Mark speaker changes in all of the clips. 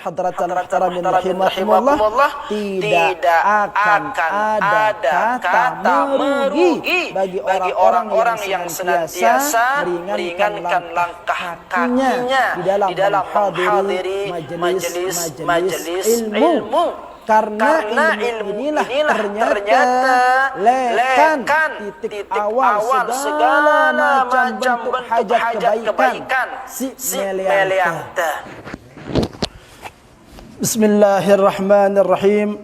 Speaker 1: hadratal muhtaramin rahimakumullah, tidak akan ada kata merugi bagi orang-orang yang senantiasa meringankan langkah kakinya di dalam menghadiri majelis ilmu. Karena ilmu inilah ternyata lekan titik awal segala macam bentuk hajat kebaikan si melianta. Bismillahirrahmanirrahim.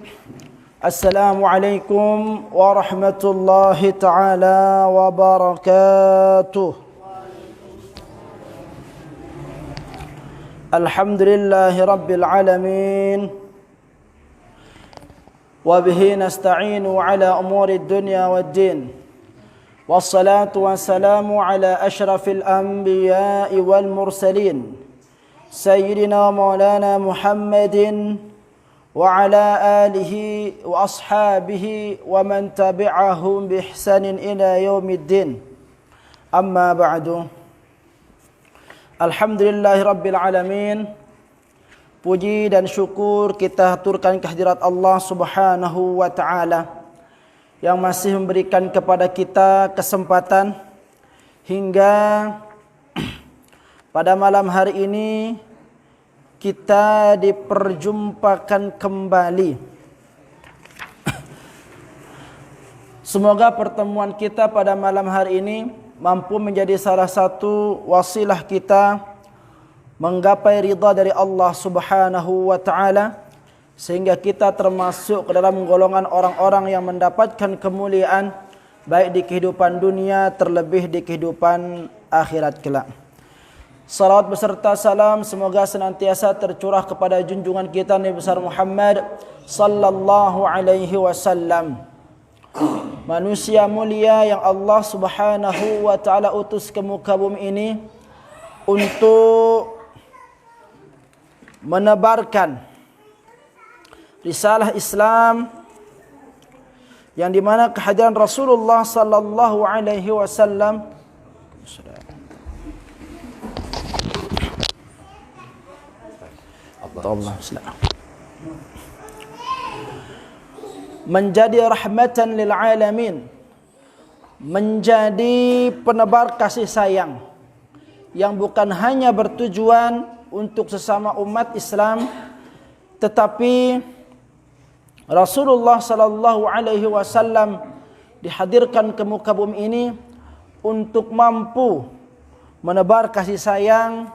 Speaker 1: Assalamualaikum warahmatullahi taala wabarakatuh. Alhamdulillahi rabbil alamin. وبه نستعين على أمور الدنيا والدين والصلاة والسلام على أشرف الأنبياء والمرسلين سيدنا مولانا محمد وعلى آله وأصحابه ومن تبعهم بإحسان إلى يوم الدين أما بعد الحمد لله رب العالمين. Puji dan syukur kita haturkan kehadirat Allah Subhanahu wa taala yang masih memberikan kepada kita kesempatan hingga pada malam hari ini kita diperjumpakan kembali. Semoga pertemuan kita pada malam hari ini mampu menjadi salah satu wasilah kita menggapai ridha dari Allah Subhanahu wa taala sehingga kita termasuk ke dalam golongan orang-orang yang mendapatkan kemuliaan baik di kehidupan dunia terlebih di kehidupan akhirat kelak. Salawat beserta salam semoga senantiasa tercurah kepada junjungan kita Nabi besar Muhammad sallallahu alaihi wasallam. Manusia mulia yang Allah Subhanahu wa taala utus ke muka bumi ini untuk menebarkan risalah Islam yang di mana kehadiran Rasulullah sallallahu alaihi wasallam menjadi rahmatan lil alamin, menjadi penebar kasih sayang yang bukan hanya bertujuan untuk sesama umat Islam, tetapi Rasulullah sallallahu alaihi wasallam dihadirkan ke muka bumi ini untuk mampu menebar kasih sayang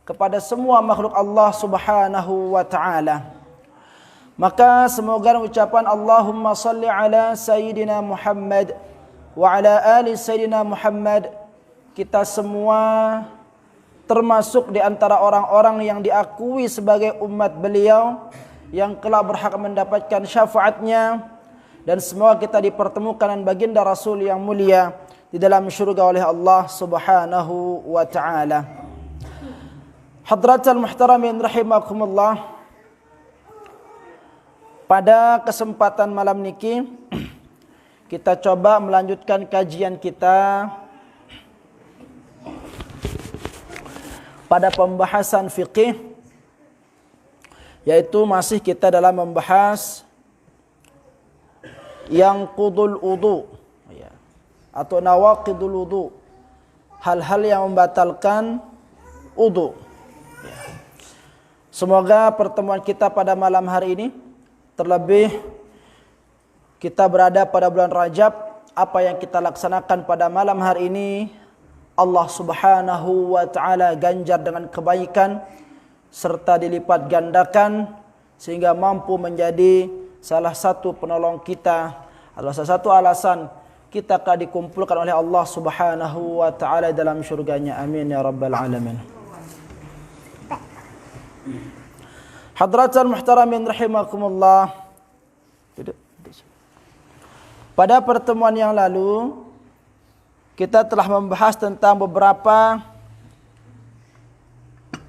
Speaker 1: kepada semua makhluk Allah Subhanahu wa taala. Maka semoga ucapan Allahumma salli ala sayyidina Muhammad wa ala ali sayyidina Muhammad, kita semua termasuk di antara orang-orang yang diakui sebagai umat beliau yang kelak berhak mendapatkan syafaatnya, dan semua kita dipertemukan dengan baginda Rasul yang mulia di dalam syurga oleh Allah Subhanahu wa taala. Hadratal muhtaramin rahimakumullah. Pada kesempatan malam niki kita coba melanjutkan kajian kita pada pembahasan fikih, yaitu masih kita dalam membahas yang qudul wudu atau nawaqidul wudu, hal-hal yang membatalkan wudu. Semoga pertemuan kita pada malam hari ini, terlebih kita berada pada bulan Rajab, apa yang kita laksanakan pada malam hari ini Allah Subhanahu wa taala ganjar dengan kebaikan serta dilipat gandakan sehingga mampu menjadi salah satu penolong kita, adalah salah satu alasan kita akan dikumpulkan oleh Allah Subhanahu wa taala dalam syurganya. Amin ya rabbal alamin. Hadratul muhtaramin rahimakumullah. Pada pertemuan yang lalu kita telah membahas tentang beberapa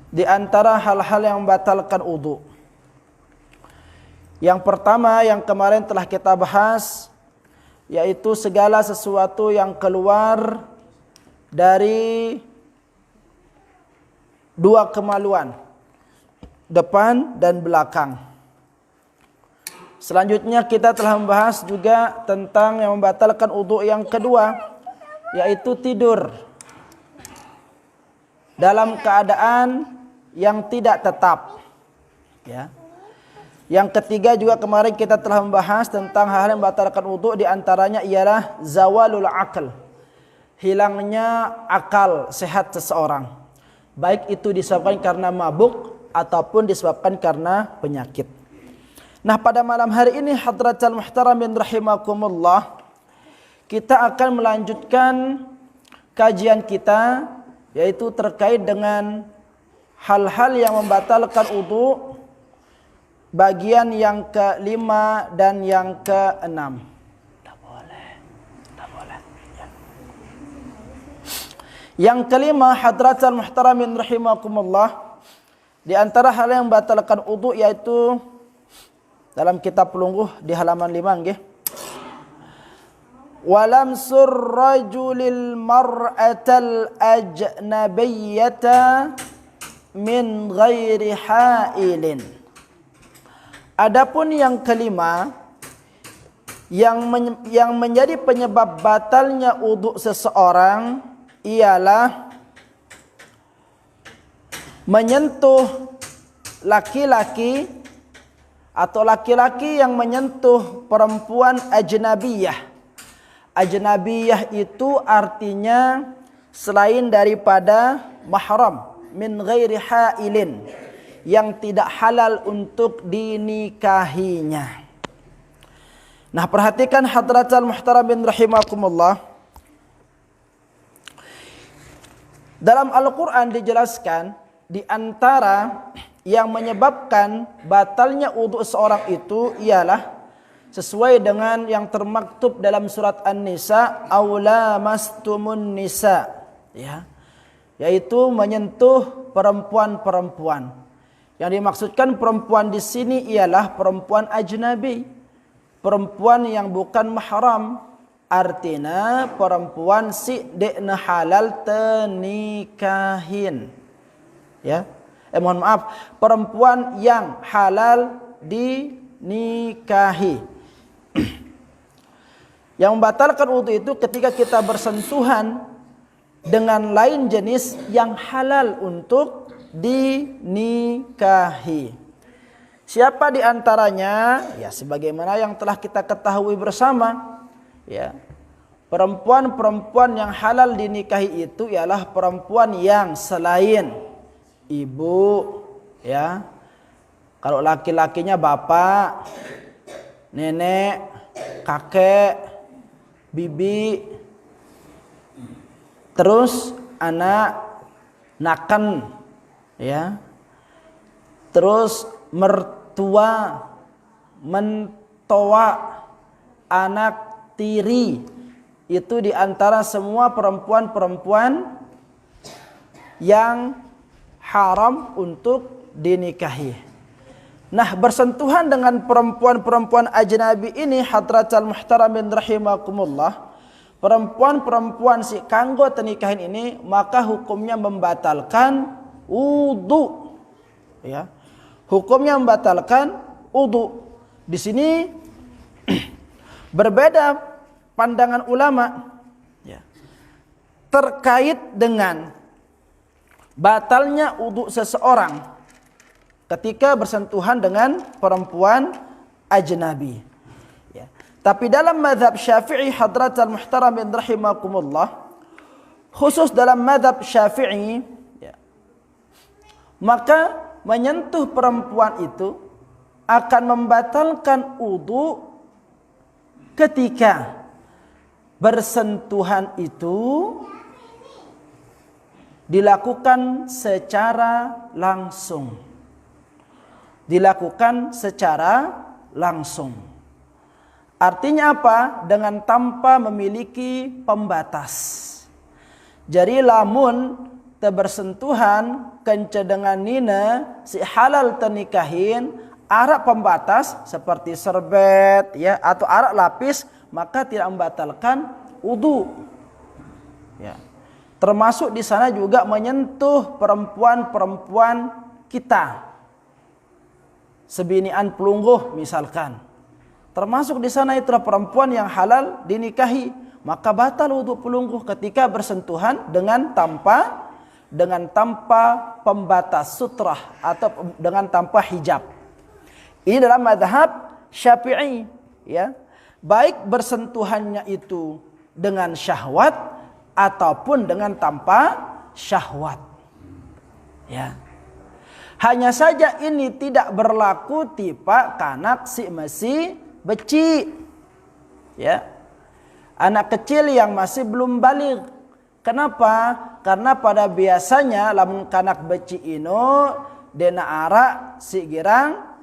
Speaker 1: di antara hal-hal yang membatalkan wudu. Yang pertama yang kemarin telah kita bahas, yaitu segala sesuatu yang keluar dari dua kemaluan. depan dan belakang. Selanjutnya kita telah membahas juga tentang yang membatalkan wudu yang kedua, yaitu tidur dalam keadaan yang tidak tetap. Ya. Yang ketiga juga kemarin kita telah membahas tentang hal yang membatalkan wudu, di antaranya ialah zawalul aql, hilangnya akal sehat seseorang, baik itu disebabkan karena mabuk ataupun disebabkan karena penyakit. Nah, pada malam hari ini hadratal muhtaramin rahimakumullah, kita akan melanjutkan kajian kita, yaitu terkait dengan hal-hal yang membatalkan wudu, bagian yang ke-5 dan yang ke-6. Tidak boleh. Ya. Yang kelima, hadratal muhtaramin rahimakumullah, di antara hal yang membatalkan wudu yaitu dalam kitab Pelungguh di halaman 5 nggih. Walamsur rajulil mar'atal ajnabiyyata min ghairi hailin. Adapun yang kelima, yang menjadi penyebab batalnya wudu seseorang ialah menyentuh laki-laki atau laki-laki yang menyentuh perempuan ajnabiyah. Ajnabiyah itu artinya selain daripada mahram, min ghairi hailin, yang tidak halal untuk dinikahinya. Nah, perhatikan hadratal muhtaramin rahimakumullah. Dalam Al-Quran dijelaskan, di antara yang menyebabkan batalnya wudu seorang itu ialah sesuai dengan yang termaktub dalam surat An-Nisa, aula mastumun nisa, ya, yaitu menyentuh perempuan-perempuan. Yang dimaksudkan perempuan di sini ialah perempuan ajnabi, perempuan yang bukan mahram, artinya perempuan si dekna halal tenikahin, ya. Mohon maaf, perempuan yang halal dinikahi. Yang membatalkan wudu itu ketika kita bersentuhan dengan lain jenis yang halal untuk dinikahi. Siapa di antaranya? Ya, sebagaimana yang telah kita ketahui bersama, ya. Perempuan-perempuan yang halal dinikahi itu ialah perempuan yang selain ibu, ya. Kalau laki-lakinya bapak, nenek, kakek, bibi, terus anak, naken, ya. Terus mertua, mentoa, anak tiri, itu diantara semua perempuan-perempuan yang haram untuk dinikahi. Nah, bersentuhan dengan perempuan-perempuan ajnabi ini hadratal muhtaramin rahimakumullah, perempuan-perempuan si kanggo tenikahin ini, maka hukumnya membatalkan wudu, ya. Hukumnya membatalkan wudu. Di sini berbeda pandangan ulama, ya, terkait dengan batalnya wudu seseorang ketika bersentuhan dengan perempuan ajnabi, ya. Tapi dalam mazhab Syafi'i hadratal muhtaramin rahimakumullah, khusus dalam mazhab Syafi'i, ya, maka menyentuh perempuan itu akan membatalkan wudu ketika bersentuhan itu dilakukan secara langsung. Dilakukan secara langsung. Artinya apa? Dengan tanpa memiliki pembatas. Jadi lamun bersentuhan kence dengan nina si halal tenikahin arak pembatas seperti serbet, ya, atau arak lapis, maka tidak membatalkan wudu, ya. Termasuk di sana juga menyentuh perempuan-perempuan kita, sebinian pelungguh misalkan. Termasuk di sana itulah perempuan yang halal dinikahi, maka batal wudu pelungguh ketika bersentuhan dengan tanpa pembatas sutrah atau dengan tanpa hijab. Ini dalam mazhab Syafi'i, ya. Baik bersentuhannya itu dengan syahwat ataupun dengan tanpa syahwat. Ya. Hanya saja ini tidak berlaku tipa kanak si masih beci. Ya. Anak kecil yang masih belum baligh. Kenapa? Karena pada biasanya lamun kanak beci ino dena arak si girang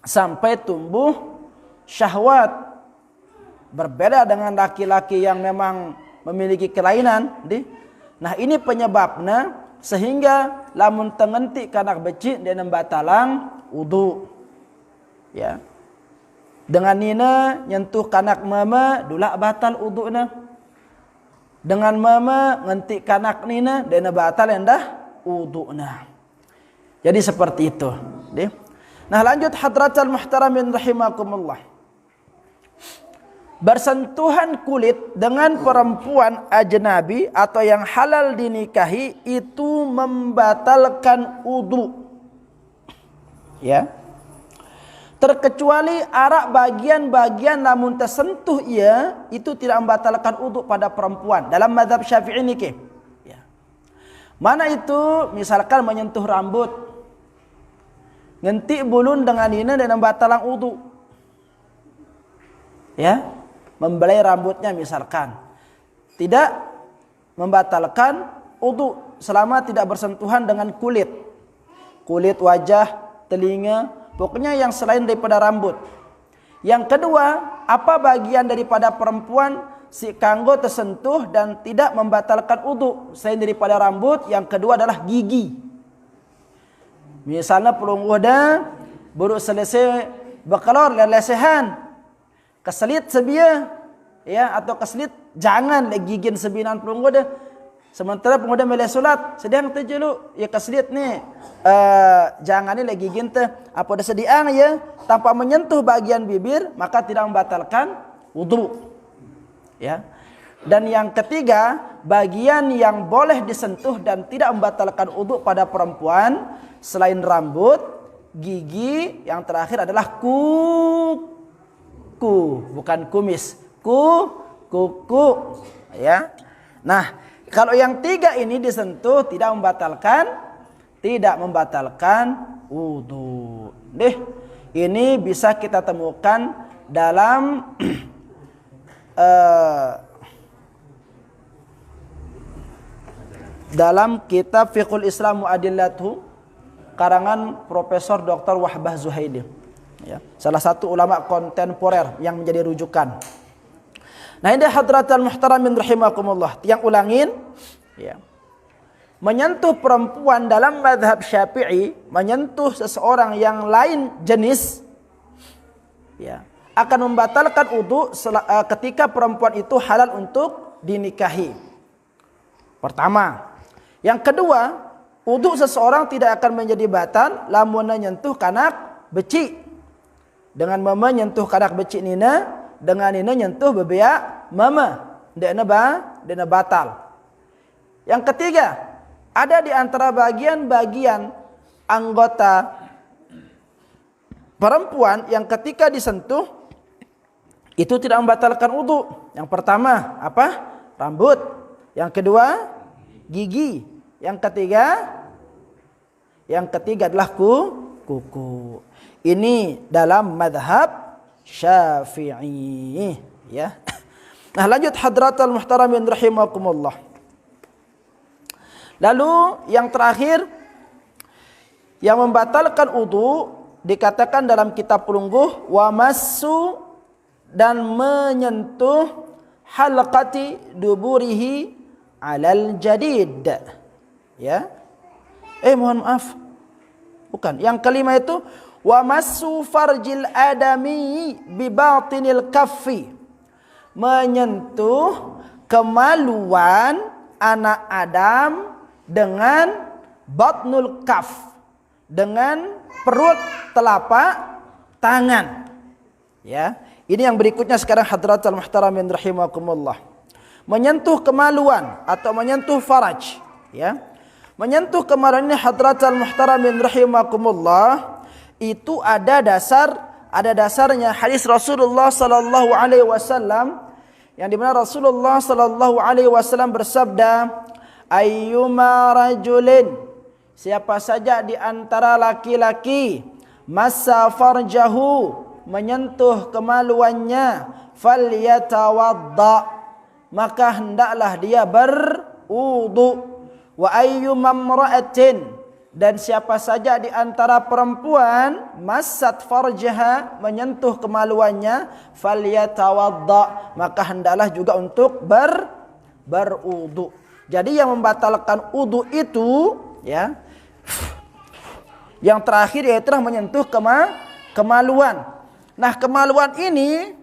Speaker 1: sampai tumbuh syahwat. Berbeda dengan laki-laki yang memang memiliki kelainan. Nah ini penyebabnya sehingga lamun tengenti kanak beci dia membatalang wudu. Ya. Dengan nina nyentuh kanak mama dulak batal wuduna. Dengan mama ngenti kanak nina dia batal endah wuduna. Jadi seperti itu. Nah lanjut hadratal muhtaramin rahimakumullah. Bersentuhan kulit dengan perempuan ajnabi atau yang halal dinikahi itu membatalkan wudu. Ya. Terkecuali arak bagian-bagian namun tersentuh ia itu tidak membatalkan wudu pada perempuan dalam mazhab Syafi'i niki. Ya. Mana itu? Misalkan menyentuh rambut, ngentik bulun dengan ini dan membatalang wudu. Ya. Membelai rambutnya misalkan tidak membatalkan wudu selama tidak bersentuhan dengan kulit wajah, telinga, pokoknya yang selain daripada rambut. Yang kedua, apa bagian daripada perempuan si kanggo tersentuh dan tidak membatalkan wudu selain daripada rambut? Yang kedua adalah gigi. Misalnya pelungguh dah baru selesai berkelor lesehan, keselit sebia, ya, atau keselit jangan gigin sebinan pelungguh dah. Sementara pelungguh dah meleh solat, sedang terjeluk, ya keselit ni, jangan ni lagi gigin teh. Apa dah sediang ya, tanpa menyentuh bagian bibir, maka tidak membatalkan wudu. Ya. Dan yang ketiga, bagian yang boleh disentuh dan tidak membatalkan wudu pada perempuan selain rambut, gigi, yang terakhir adalah kuku, bukan kumis. Kuku, ya. Nah, kalau yang tiga ini disentuh tidak membatalkan wudu. Ini bisa kita temukan dalam dalam kitab Fiqhul Islam Mu'adillatuhu karangan Profesor Dr. Wahbah Zuhaili. Ya, salah satu ulama kontemporer yang menjadi rujukan. Nah ini hadratal muhtaramin rahimakumullah, yang ulangin, ya. Menyentuh perempuan dalam mazhab Syafi'i, menyentuh seseorang yang lain jenis, ya, akan membatalkan wudu ketika perempuan itu halal untuk dinikahi. Pertama. Yang kedua, wudu seseorang tidak akan menjadi batal lamun menyentuh kanak beci. Dengan mama nyentuh kanak beci nina, dengan nina nyentuh bebeak mama, dena batal. Yang ketiga, ada di antara bagian-bagian anggota perempuan yang ketika disentuh itu tidak membatalkan wudu. Yang pertama apa? Rambut. Yang kedua gigi. Yang ketiga adalah kuku. Ini dalam mazhab Syafi'i, ya. Nah, lanjut hadratal muhtaramin rahimakumullah. Lalu yang terakhir yang membatalkan wudu dikatakan dalam kitab pelungguh wa massu, dan menyentuh halqati duburihi alal jadid. Ya. Mohon maaf. Bukan. Yang kelima itu wa massu farjil adami bi batinil kaffi. Menyentuh kemaluan anak Adam dengan batnul kaf, dengan perut telapak tangan. Ya, ini yang berikutnya sekarang hadratul muhtaramin rahimakumullah. Menyentuh kemaluan atau menyentuh faraj, ya. Menyentuh kemaluan ini hadratul muhtaramin rahimakumullah, itu ada dasarnya hadis Rasulullah sallallahu alaihi wasallam yang dimana Rasulullah sallallahu alaihi wasallam bersabda, ayyuma rajulin, siapa saja di antara laki-laki massa farjahu, menyentuh kemaluannya, falyatawadda, maka hendaklah dia berwudu. Wa ayyuma imra'atin, dan siapa saja di antara perempuan massat farjaha, menyentuh kemaluannya, falyatawadda, maka hendaklah juga untuk berwudu. Jadi yang membatalkan wudu itu, ya, yang terakhir yaitu menyentuh kemaluan. Nah, kemaluan ini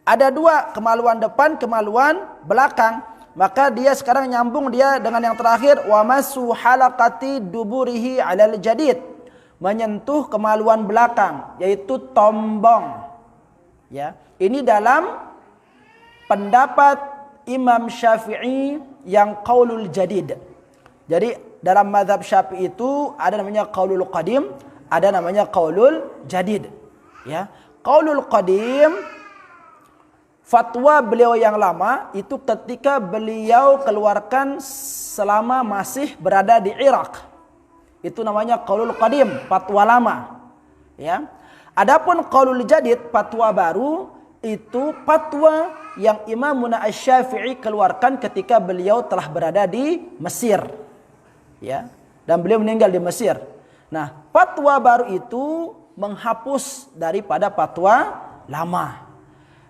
Speaker 1: ada dua, kemaluan depan, kemaluan belakang. Maka dia sekarang nyambung dia dengan yang terakhir, wa masu halaqati duburihi 'alal jadid, menyentuh kemaluan belakang yaitu tombong. Ya, ini dalam pendapat Imam Syafi'i yang qaulul jadid. Jadi dalam mazhab Syafi'i itu ada namanya qaulul qadim, ada namanya qaulul jadid. Ya, qaulul qadim, fatwa beliau yang lama itu ketika beliau keluarkan selama masih berada di Irak. Itu namanya qaulul qadim, fatwa lama. Ya. Adapun qaulul jadid, fatwa baru, itu fatwa yang Imam Asy-Syafi'i keluarkan ketika beliau telah berada di Mesir. Ya. Dan beliau meninggal di Mesir. Nah, fatwa baru itu menghapus daripada fatwa lama.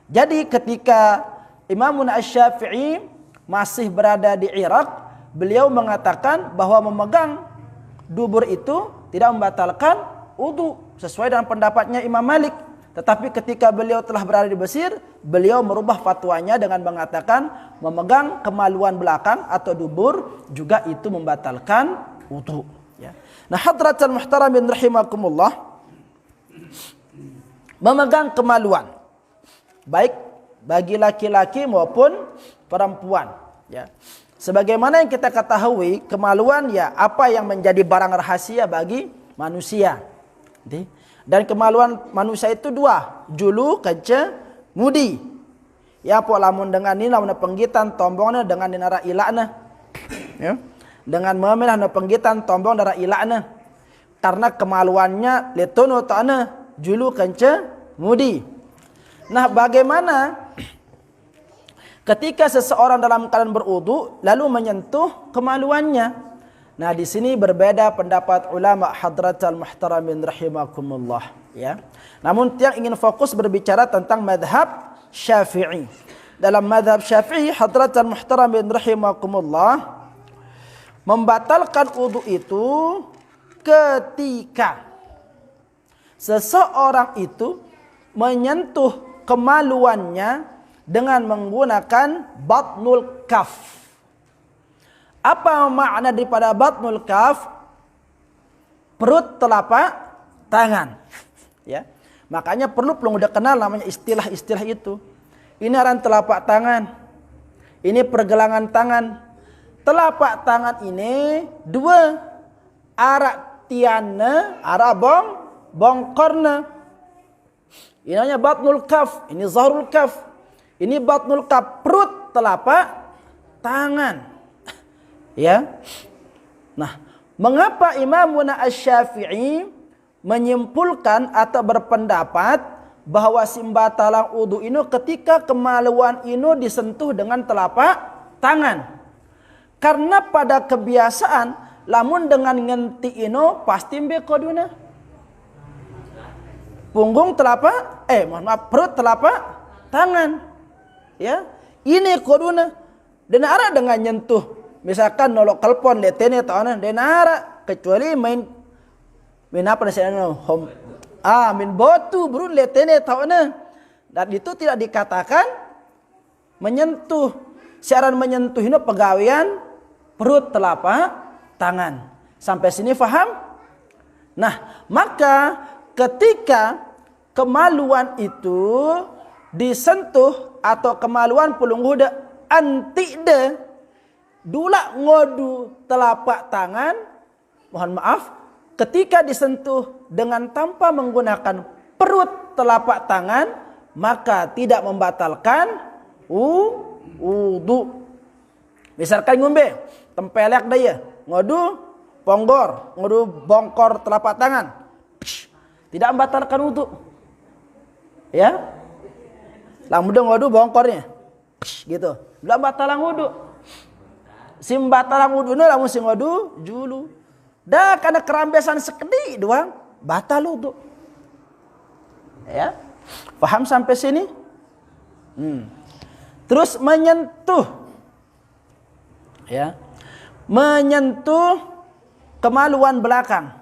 Speaker 1: Jadi ketika Imam Asy-Syafi'i masih berada di Irak, beliau mengatakan bahwa memegang dubur itu tidak membatalkan wudu, sesuai dengan pendapatnya Imam Malik. Tetapi ketika beliau telah berada di Mesir, beliau merubah fatwanya dengan mengatakan memegang kemaluan belakang atau dubur juga itu membatalkan wudu. Ya. Nah, hadratul muhtaramin rahimakumullah, memegang kemaluan baik bagi laki-laki maupun perempuan, ya. Sebagaimana yang kita ketahui, kemaluan ya apa yang menjadi barang rahasia bagi manusia. Dan kemaluan manusia itu dua, julu, kece, mudi. Ya, apa lamun dengan ini lamun penggitan tombongnya dengan dinara ilakna. Ya. Dengan memelah penggitan tombong dara ilakna. Karena kemaluannya letono ta'ana, julu, kece, mudi. Nah, bagaimana ketika seseorang dalam keadaan berwudu lalu menyentuh kemaluannya? Nah, di sini berbeda pendapat ulama hadratul muhtaramin rahimakumullah, ya. Namun yang ingin fokus berbicara tentang mazhab Syafi'i. Dalam mazhab Syafi'i hadratul muhtaramin rahimakumullah, membatalkan wudu itu ketika seseorang itu menyentuh kemaluannya dengan menggunakan batnul kaf. Apa makna daripada batnul kaf? Perut telapak tangan. Ya. Makanya perlu udah kenal namanya istilah-istilah itu. Ini arahan telapak tangan. Ini pergelangan tangan. Telapak tangan ini dua, arak tiana, arak bongkorna. Ini namanya batnul kaf, ini zahrul kaf. Ini batnul kaf, perut telapak tangan. Ya. Nah, mengapa Imam Asy-Syafi'i menyimpulkan atau berpendapat bahwa simbatalang wudu ini ketika kemaluan ini disentuh dengan telapak tangan? Karena pada kebiasaan lamun dengan ngenti ino pasti mbe koduna punggung telapak perut telapak tangan, ya. Ini koduna denara dengan nyentuh, misalkan nolok telepon letene tahunan denara, kecuali main apa namanya min botu brun letene tahunan, dan itu tidak dikatakan menyentuh. Syarat menyentuh ini pegawaian perut telapak tangan. Sampai sini faham? Nah, maka ketika kemaluan itu disentuh atau kemaluan pulung huda anti de dula ngodu telapak tangan, mohon maaf, ketika disentuh dengan tanpa menggunakan perut telapak tangan, maka tidak membatalkan wudu. Misalkan ngombe, tempelek daya, ngodu ponggor, ngodu bongkor telapak tangan, tidak membatalkan wudu. Ya, lamun ngodu bongkornya, gitu, tidak batalang wudu. Sim batalang wudu lamun sing ngodu julu. Dah karena kerambesan sekedi doang batal wudu. Ya, paham sampai sini? Terus menyentuh, ya, menyentuh kemaluan belakang.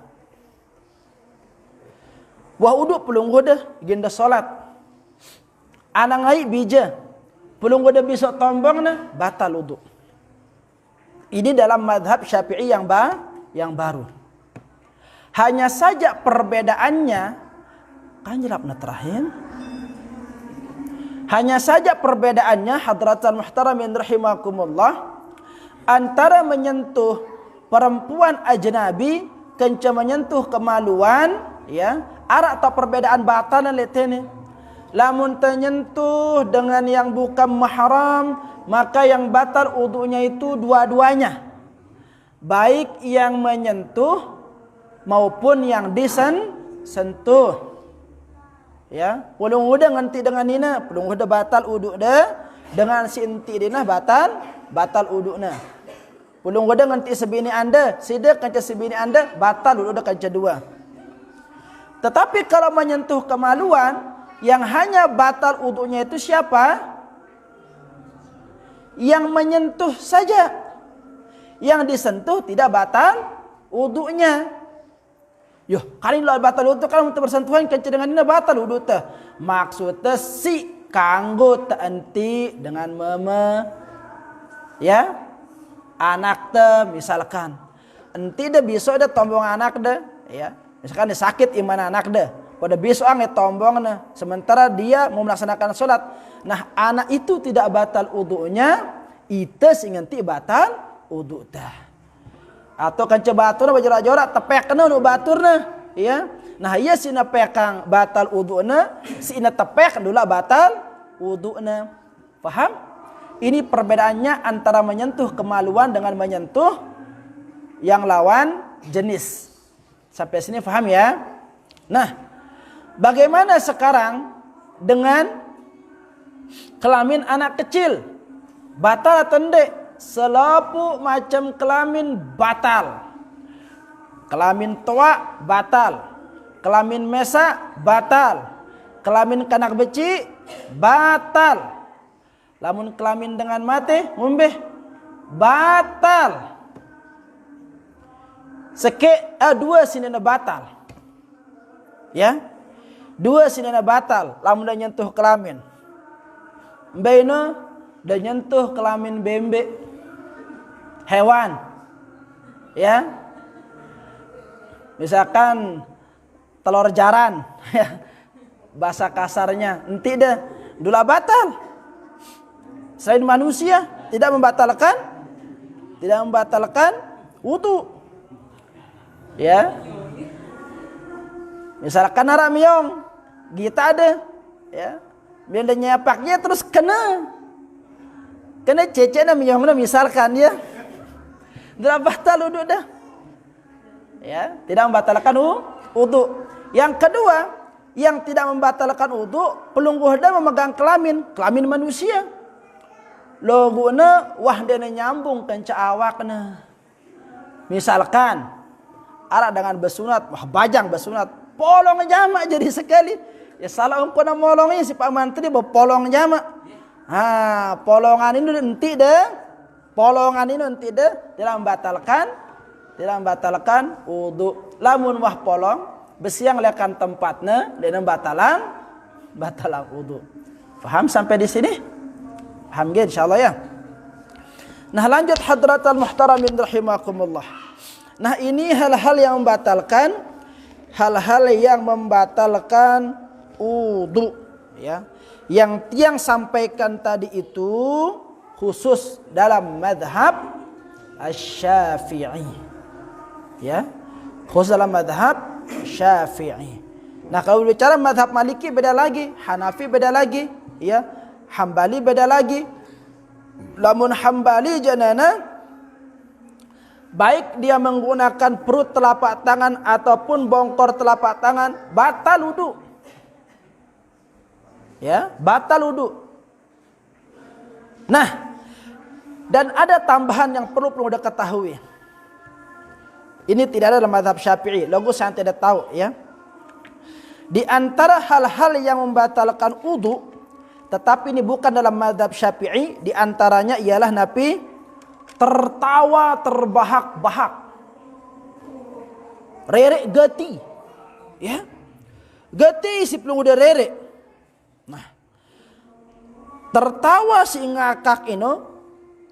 Speaker 1: Wah uduk pelung goda genda solat. Anang ai bija pelung goda besok tombongna batal uduk. Ini dalam madhab Syafi'i yang baru. Hanya saja perbedaannya kan jelapna terakhir. Hanya saja perbedaannya hadratal muhtaramin rahimakumullah antara menyentuh perempuan ajnabi kenca menyentuh kemaluan, ya, arak atau perbedaan batalan letene. Lamun tenyentuh dengan yang bukan mahram, maka yang batal wudunya itu dua-duanya, baik yang menyentuh maupun yang disentuh. Ya, pulung udah nganti dengan nina, pulung udah batal wudu dah, dengan si enti dina batal wudunya. Pulung udah nganti sebini anda, sidak kanca sebini anda batal wudu dah kanca dua. Tetapi kalau menyentuh kemaluan, yang hanya batal wudunya itu siapa? Yang menyentuh saja. Yang disentuh tidak batal wudunya. Yo, kali lo batal wudu kalau untuk bersentuhan kanca dengan ini batal wudu teh. Maksudnya si kanggo teh enti dengan meme, ya, anak teh misalkan enti deh besok deh tombong anak deh, ya, misalkan dia sakit iman anak deh, pada besok anget tombong deh, sementara dia mau melaksanakan sholat. Nah anak itu tidak batal wudunya, itu sing enti batal wudu teh. Atau kanca baturna bajora-jora tepek kena nu baturna, ya. Nah ieu sina pekang batal wuduna, sina tepek dula batal wuduna. Paham? Ini perbedaannya antara menyentuh kemaluan dengan menyentuh yang lawan jenis. Sampai sini paham ya? Nah, bagaimana sekarang dengan kelamin anak kecil? Batal atau enggak? Selapu macam kelamin batal. Kelamin tua batal. Kelamin mesa batal. Kelamin kanak beci batal. Lamun kelamin dengan mati ngumbeh batal. Dua sinena batal. Ya. Dua sinena batal lamun dah nyentuh kelamin. Mbeuna dah nyentuh kelamin bembe hewan, ya, misalkan telur jaran, ya, bahasa kasarnya, enti deh, dula batal. Selain manusia tidak membatalkan wudu, ya. Misalkan aramiong, kita ada, ya, biar nyepaknya terus kena cece na minyong na misalkan ya. Tidak batal wudu dah. Ya, tidak membatalkan wudu. Yang kedua, yang tidak membatalkan wudu, pelungguh dah memegang kelamin manusia. Loguna wah dene nyambung kanca awakna. Misalkan ara dengan besunat, wah bajang besunat, polong jamak jadi sekali. Ya salah umpana molongnya si Pak Mantri bawa polong jamak. Polongan ini enti deh. Polongan ini nanti deh dalam membatalkan wudu. Lamun wah polong besiang lekan tempatnya dan batalan wudu. Paham sampai di sini? Paham ge insyaallah ya. Nah lanjut hadratal muhtaramin rahimakumullah. Nah ini hal-hal yang membatalkan hal-hal yang membatalkan wudu, ya. Yang sampaikan tadi itu khusus dalam madhab Asy-Syafi'i, ya, khusus dalam madhab Syafi'i. Nah, kalau bicara madhab Maliki beda lagi, Hanafi beda lagi, ya, Hambali beda lagi. Lamun Hambali janana, baik dia menggunakan perut telapak tangan ataupun bongkor telapak tangan, batal wudu. Ya, batal wudu. Nah, dan ada tambahan yang perlu kita ketahui. Ini tidak ada dalam mazhab Syafi'i. Logo saya tidak tahu, ya. Di antara hal-hal yang membatalkan wudu, tetapi ini bukan dalam mazhab Syafi'i, di antaranya ialah Nabi tertawa terbahak-bahak, rerek geti, ya, geti si pelung udah rerek. Nah, tertawa si ngakak ini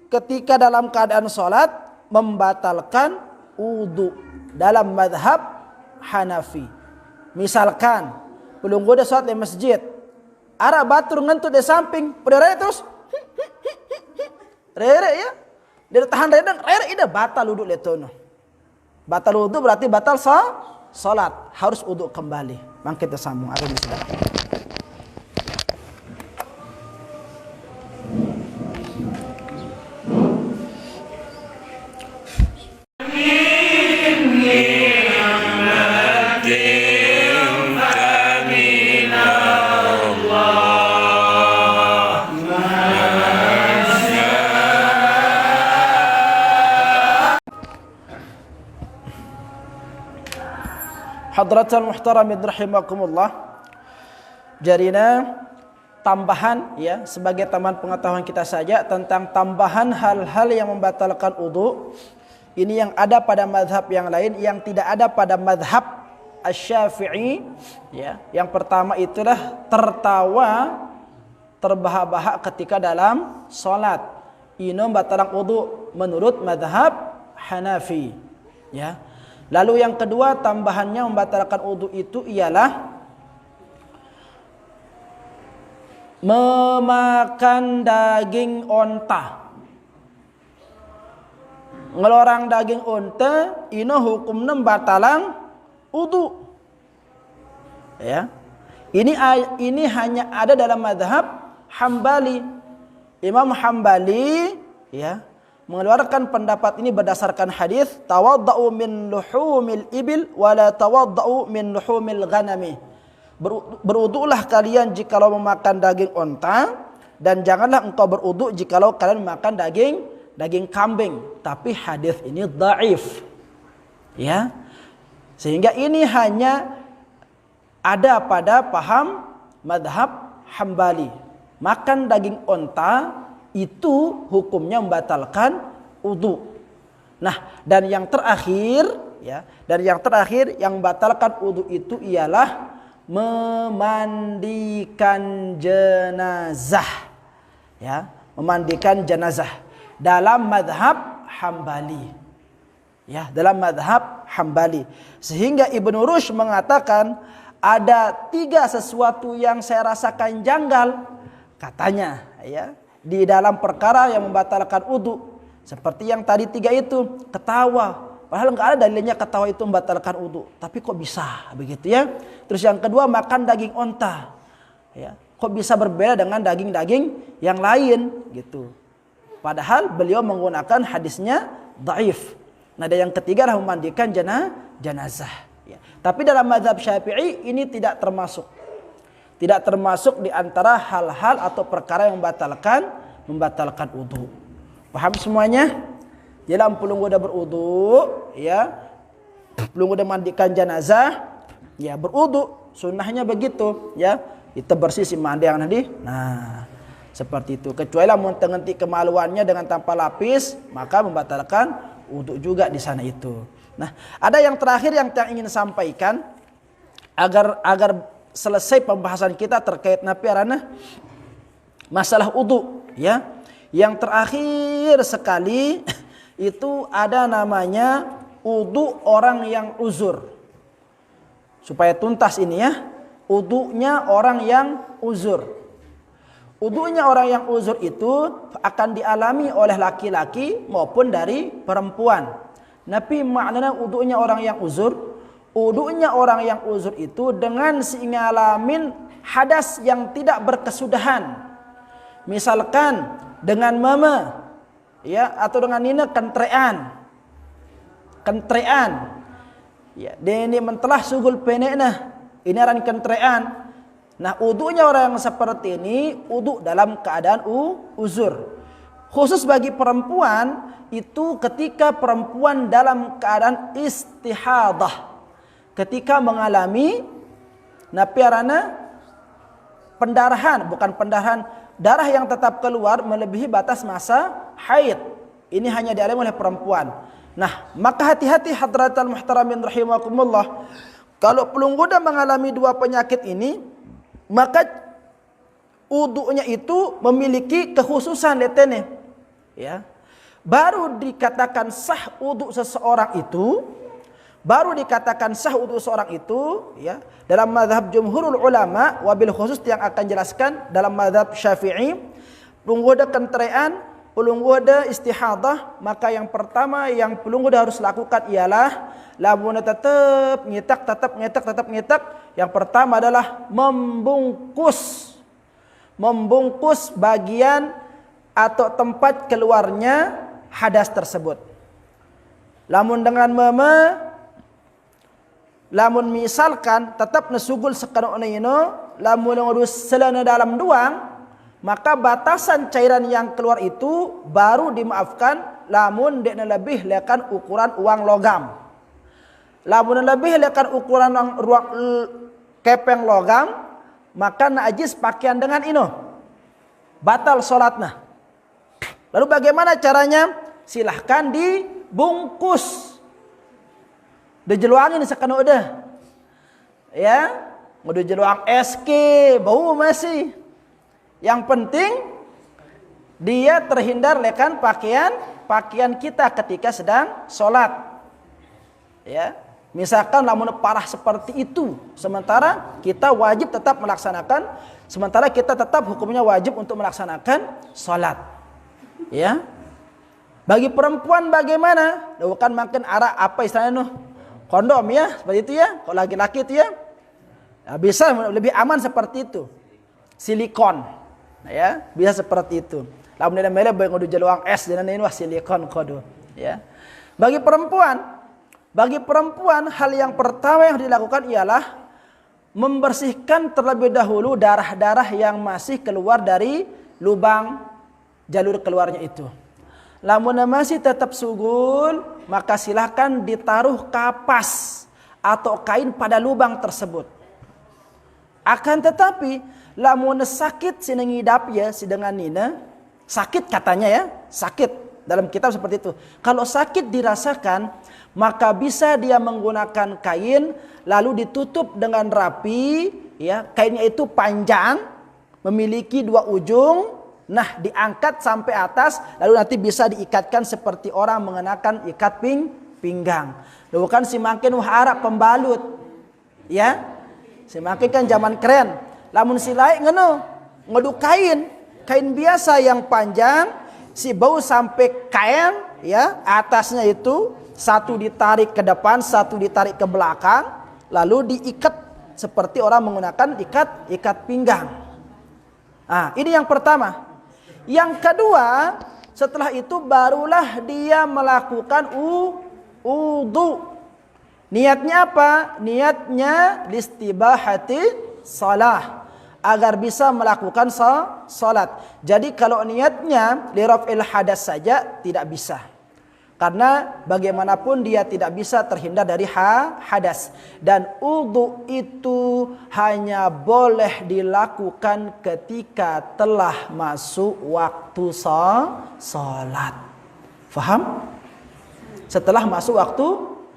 Speaker 1: ketika dalam keadaan sholat membatalkan wudu dalam madhab Hanafi. Misalkan belum gue udah sholat di masjid, arah batur ngentut di samping, pada rere terus rere, ya, dia tahan rere ida batal wudu letono. Batal wudu berarti batal sholat, harus wudu kembali. Maka kita sambung ada di sedang. Hadratul muhtaramin rahimakumullah. Jarina tambahan, ya, sebagai tambahan pengetahuan kita saja tentang tambahan hal-hal yang membatalkan wudu. Ini yang ada pada mazhab yang lain, yang tidak ada pada mazhab Asy-Syafi'i, ya. Yang pertama itulah tertawa terbahak-bahak ketika dalam salat. Ini membatalkan wudu menurut mazhab Hanafi, ya. Lalu yang kedua tambahannya membatalkan wudu itu ialah memakan daging onta. Ngelorang daging onta ini hukumnya batalang wudu. Ya. Ini hanya ada dalam mazhab Hambali. Imam Hambali, ya, mengeluarkan pendapat ini berdasarkan hadis tawaddau min luhumil ibil wala tawaddau min luhumil ghanami. Berwudulah kalian jikalau memakan daging onta, dan janganlah engkau berwudu jikalau kalian makan daging kambing. Tapi hadis ini dhaif, ya. Sehingga ini hanya ada pada paham madhab Hambali. Makan daging onta itu hukumnya membatalkan wudu. Nah, dan yang terakhir, ya, yang membatalkan wudu itu ialah memandikan jenazah, ya, memandikan jenazah dalam mazhab Hambali, ya, dalam mazhab Hambali. Sehingga Ibnu Rushd mengatakan ada 3 sesuatu yang saya rasakan janggal, katanya, ya, di dalam perkara yang membatalkan wudu. Seperti yang tadi 3 itu, ketawa. Padahal enggak ada dalilnya ketawa itu membatalkan wudu, tapi kok bisa begitu, ya. Terus yang kedua makan daging onta, ya. Kok bisa berbeda dengan daging-daging yang lain gitu. Padahal beliau menggunakan hadisnya dhaif. Nah, dan yang ketiga adalah memandikan jenazah, ya. Tapi dalam mazhab Syafi'i ini tidak termasuk. Tidak termasuk di antara hal-hal atau perkara yang membatalkan wudu. Paham semuanya? Jadi ampun udah berwudu, ya. Belum udah mandikan jenazah, ya, berwudu. Sunnahnya begitu, ya. Kita bersih si mandi yang nanti. Nah, seperti itu. Kecuali mau tengenti kemaluannya dengan tanpa lapis, maka membatalkan wudu juga di sana itu. Nah, ada yang terakhir yang ingin sampaikan agar selesai pembahasan kita terkait napiarana masalah wudu, ya. Yang terakhir sekali itu ada namanya wudu orang yang uzur. supaya tuntas ini ya, wudunya orang yang uzur. Wudunya orang yang uzur itu akan dialami oleh laki-laki maupun dari perempuan. Tapi maknanya wudunya orang yang uzur, wudunya orang yang uzur itu dengan ngalamin hadas yang tidak berkesudahan. Misalkan dengan mama ya, atau dengan nina kentrean ya, ini mentelah sugul penekna, ini ran kentrean. Nah, wudunya orang yang seperti ini wudu dalam keadaan uzur. Khusus bagi perempuan itu ketika perempuan dalam keadaan istihadah, ketika mengalami napiarana pendarahan, bukan pendarahan, darah yang tetap keluar melebihi batas masa haid. Ini hanya dialami oleh perempuan. Nah, maka hati-hati hadratal muhtaramin rahimakumullah. Kalau pelungguda mengalami dua penyakit ini, maka wudunya itu memiliki kekhususan letene. Ya. Baru dikatakan sah wudu seseorang itu, ya, dalam mazhab jumhurul ulama, wabil khusus yang akan jelaskan dalam mazhab Syafi'i, pelungguda kentrean, pelungguda istihadah, maka yang pertama yang pelungguda harus lakukan ialah lamun tetap nyetak, yang pertama adalah membungkus bagian atau tempat keluarnya hadas tersebut. Lamun dengan lamun misalkan tetap nesugul sekano ino, lamun ngurus selana dalam duang, maka batasan cairan yang keluar itu baru dimaafkan lamun dekna lebih lekan ukuran uang logam. Lamun lebih lekan ukuran ruang kepeng logam, maka najis pakaian dengan ino, batal sholatna. Lalu bagaimana caranya? Silahkan dibungkus, dijeluangin sekano udah, ya, udah jeluang SK, bau masih. Yang penting dia terhindar lekan pakaian kita ketika sedang sholat. Ya, misalkan lamun parah seperti itu, sementara kita wajib tetap melaksanakan, sementara kita tetap hukumnya wajib untuk melaksanakan sholat. Ya, bagi perempuan bagaimana? Bukan makin arah apa istilahnya nuh, kondom ya, seperti itu ya. Kalau laki-laki itu ya, bisa lebih aman seperti itu, silikon. Ya, bisa seperti itu. Lamun dia mele bae ngodu jaluang es dan ini wah silikon kodo, ya. Bagi perempuan hal yang pertama yang dilakukan ialah membersihkan terlebih dahulu darah-darah yang masih keluar dari lubang jalur keluarnya itu. Lamun masih tetap sugul, maka silahkan ditaruh kapas atau kain pada lubang tersebut. Akan tetapi lamun sakit sinengidap ya dengan nina, sakit katanya ya, sakit dalam kitab seperti itu. Kalau sakit dirasakan, maka bisa dia menggunakan kain lalu ditutup dengan rapi, ya. Kainnya itu panjang, memiliki dua ujung, nah diangkat sampai atas, lalu nanti bisa diikatkan seperti orang mengenakan ikat pinggang. Bukan si makin harap pembalut, ya. Si makin kan zaman keren. Lamun si lain ngodu kain biasa yang panjang, si bau sampai kain, ya, atasnya itu satu ditarik ke depan, satu ditarik ke belakang, lalu diikat seperti orang menggunakan ikat pinggang. Nah, ini yang pertama. Yang kedua, setelah itu barulah dia melakukan wudu. Niatnya apa? Niatnya listibahati salah, agar bisa melakukan salat. Jadi kalau niatnya liraf'il hadas saja tidak bisa. Karena bagaimanapun dia tidak bisa terhindar dari hadas. Dan wudu itu hanya boleh dilakukan ketika telah masuk waktu salat. Faham? Setelah masuk waktu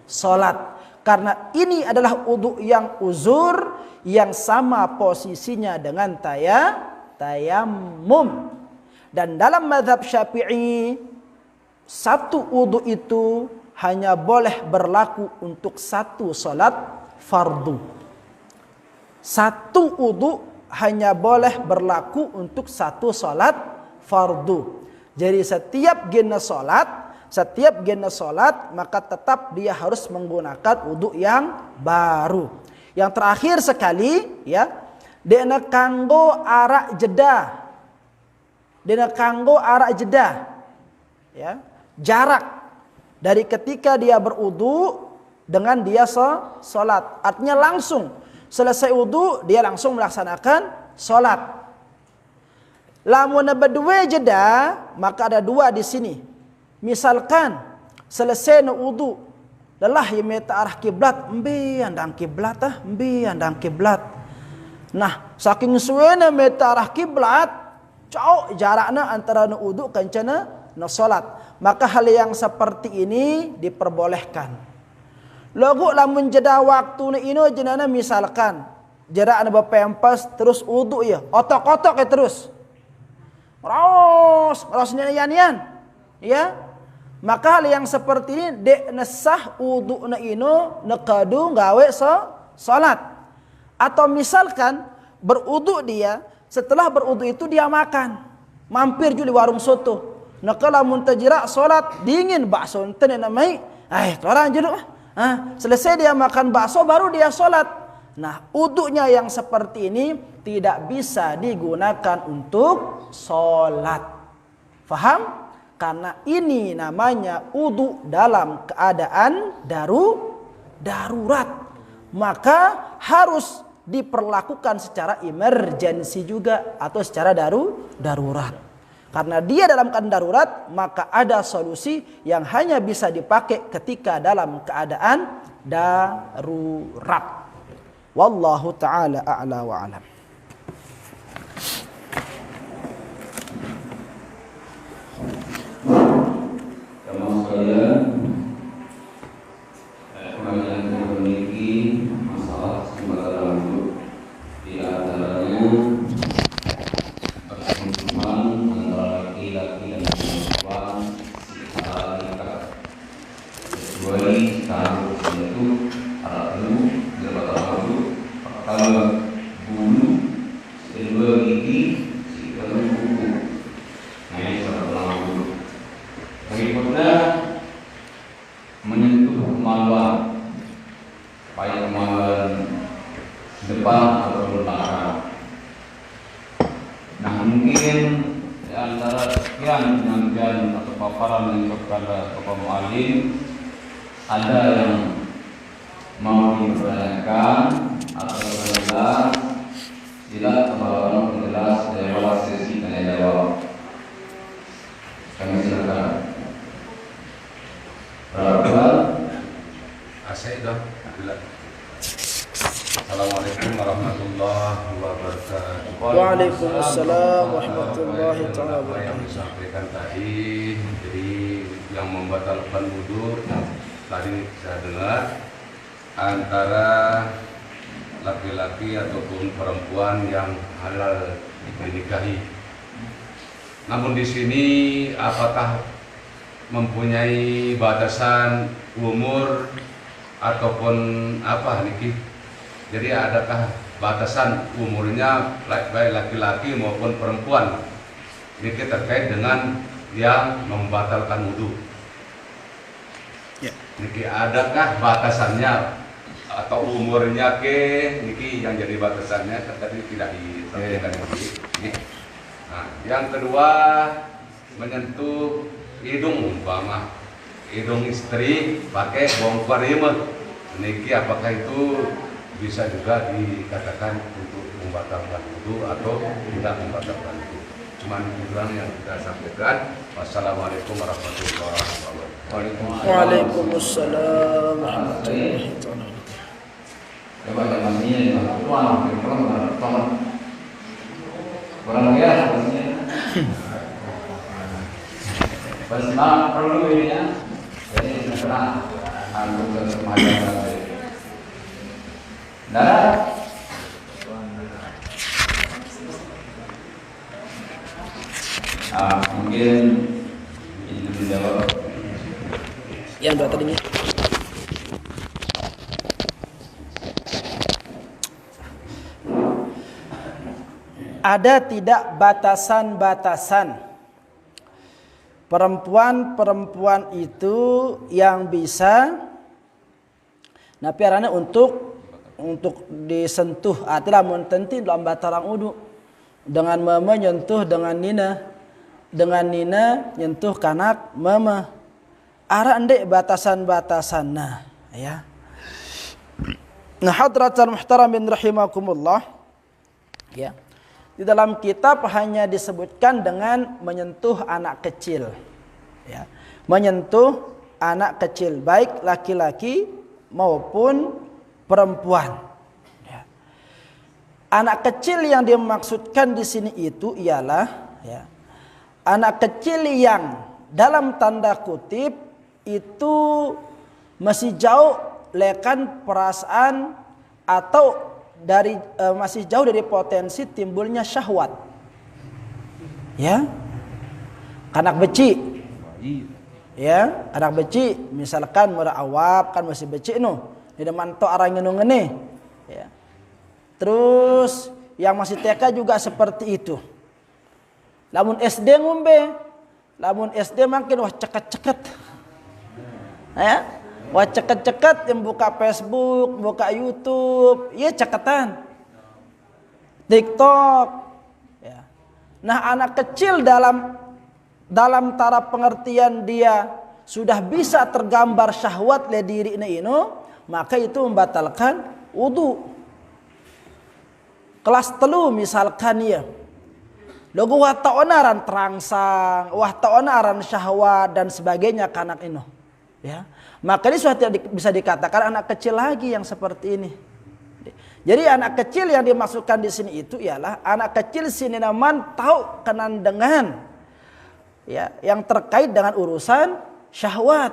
Speaker 1: salat. Karena ini adalah wudu yang uzur, yang sama posisinya dengan tayammum. Dan dalam mazhab Syafi'i, satu wudu itu hanya boleh berlaku untuk satu salat fardu. Satu wudu hanya boleh berlaku untuk satu salat fardu. Jadi setiap gena salat maka tetap dia harus menggunakan wudu yang baru. Yang terakhir sekali ya, dena kanggo arak jeda. Ya, jarak dari ketika dia berwudu dengan dia salat. Artinya langsung selesai wudu dia langsung melaksanakan salat. Lamun berdua jeda, maka ada dua di sini. Misalkan selesai wudu, lelah ya meta arah kiblat, embe andang kiblat. Nah, saking suwena meta arah kiblat, jauh jaraknya antara wudu kancana na salat. Maka hal yang seperti ini diperbolehkan. Lagu lamun jeda waktu ni ino jenana misalkan jarak anu bapempas terus wudu ya, otok-otok ya terus. Ros nian. Ya. Maka hal yang seperti ini dek nesah wudu na ino nekadu gawe salat. Atau misalkan berwudu dia, setelah berwudu itu dia makan. Mampir juga di warung soto. Nakala muntajira salat dingin bakso enten namai. Orang jeruk. Selesai dia makan bakso baru dia salat. Nah, wudunya yang seperti ini tidak bisa digunakan untuk salat. Faham? Karena ini namanya wudu dalam keadaan darurat. Maka harus diperlakukan secara emergensi juga atau secara darurat. Karena dia dalam keadaan darurat, maka ada solusi yang hanya bisa dipakai ketika dalam keadaan darurat. Wallahu ta'ala a'la wa alam.
Speaker 2: Jemaah sekalian, pengajian yang memiliki masalah pembatalan hidup, di antaranya pertemuan antara laki-laki dan perempuan secara nikah. Kecuali kalau yaitu alat dulu, jabatan dulu, kalau bulu, kedua gigi, kedua kuku. Nah ini satu lama dulu. Berikutnya menyentuh kemaluan, baik kemaluan depan atau belakang. Nah mungkin di antara sekian penyampaian atau paparan yang kepada Bapak Mu'alim ada yang mau dipertanyakan atau berjelas, sila kalau penjelas lewat sesi tanya jawab. Kami silakan. Assalamualaikum warahmatullahi wabarakatuh.
Speaker 1: Waalaikumsalam warahmatullahi taala
Speaker 2: wabarakatuh. Yang disampaikan tadi, jadi yang membatalkan wudu tadi saya dengar antara laki-laki ataupun perempuan yang halal dinikahi. Namun di sini apakah mempunyai batasan umur ataupun apa niki? Jadi adakah batasan umurnya baik laki-laki maupun perempuan? Niki terkait dengan yang membatalkan wudu. Niki adakah batasannya atau umurnya niki yang jadi batasannya tadi tidak disampaikan ini. Nah, yang kedua menyentuh hidung umpama hidung istri pakai bongkar imut. Niki apakah itu bisa juga dikatakan untuk membatalkan wudu atau tidak membatalkan wudu? Cuman itulah yang kita sampaikan. Wassalamualaikum warahmatullahi wabarakatuh.
Speaker 1: Waalaikumsalam warahmatullahi wabarakatuh.
Speaker 2: Coba jangan ini kurang ya Basma perlu ini ya. Jadi segera anggota remaja. Nah, mungkin ini dijawab.
Speaker 1: Yang dua tadinya. ada tidak batasan-batasan perempuan-perempuan itu yang bisa napiarana untuk disentuh atilah mun tentin dalam batarang udu dengan mama nyentuh dengan nina nyentuh kanak mama ara endek batasan-batasanna ya. Nah, hadratul muhtaramin rahimakumullah ya. Di dalam kitab hanya disebutkan dengan menyentuh anak kecil. Ya. Menyentuh anak kecil, baik laki-laki maupun perempuan. Ya. Anak kecil yang dimaksudkan di sini itu ialah ya, anak kecil yang dalam tanda kutip itu masih jauh lekan perasaan atau masih jauh dari potensi timbulnya syahwat. Ya. Anak beci. Ya, anak beci misalkan murah awap kan masih beci no. Di deman to arang ngene. Ya. Terus yang masih TK juga seperti itu. Lamun SD ngombe, lamun SD makin wah ceket-ceket. Ya. Wah ceket-ceket yang buka Facebook, buka YouTube, ya ceketan. TikTok. Ya. Nah, anak kecil dalam taraf pengertian dia sudah bisa tergambar syahwat le diri ino, maka itu membatalkan wudu. Kelas 3 misalkan ya. Logo wah taonaran terangsang, wah taonaran syahwat dan sebagainya kanak ino. Ya. Maka ini sudah tidak bisa dikatakan anak kecil lagi yang seperti ini. Jadi anak kecil yang dimasukkan di sini itu ialah anak kecil sini naman tahu kenan dengan ya yang terkait dengan urusan syahwat.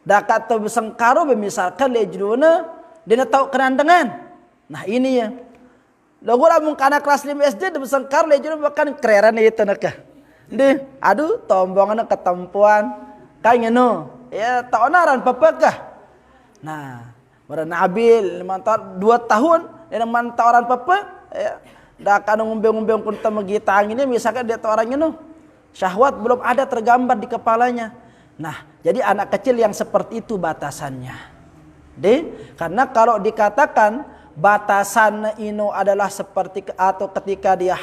Speaker 1: Da kata besengkaro misalkan lejuna dia tahu kenan dengan. Nah ini ya. Logo lamun kana kelas 5 SD da besengkaro lejuna bahkan kereran itu nakah. Deh, aduh tombongan ketempuan kayak ngono. Ya taonaran papakah. Nah, merana abil 2 tahun dan mantaoran papa ya dah kan ngombe-ngombe kun temegitang ini misalkan dia taorannya no. Syahwat belum ada tergambar di kepalanya. Nah, jadi anak kecil yang seperti itu batasannya. Karena kalau dikatakan batasan ino adalah seperti atau ketika dia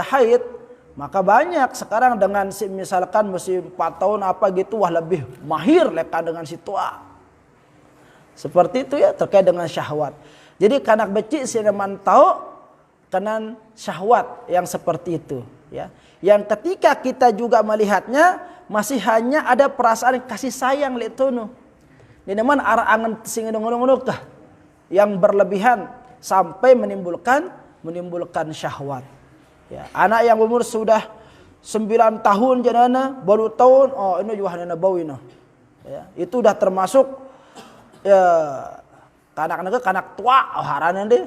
Speaker 1: haid, maka banyak sekarang dengan misalkan masih 4 tahun apa gitu wah lebih mahir lekan dengan si tua. Seperti itu ya terkait dengan syahwat. Jadi kanak beci sineman tahu kenan syahwat yang seperti itu ya. Yang ketika kita juga melihatnya masih hanya ada perasaan kasih sayang letono. Ini man arah angan sing ngono kah yang berlebihan sampai menimbulkan syahwat. Ya, anak yang umur sudah 9 tahun janana baru tahun ini juhanana bawina. Ya, itu udah termasuk ya kanak tua haranan deh.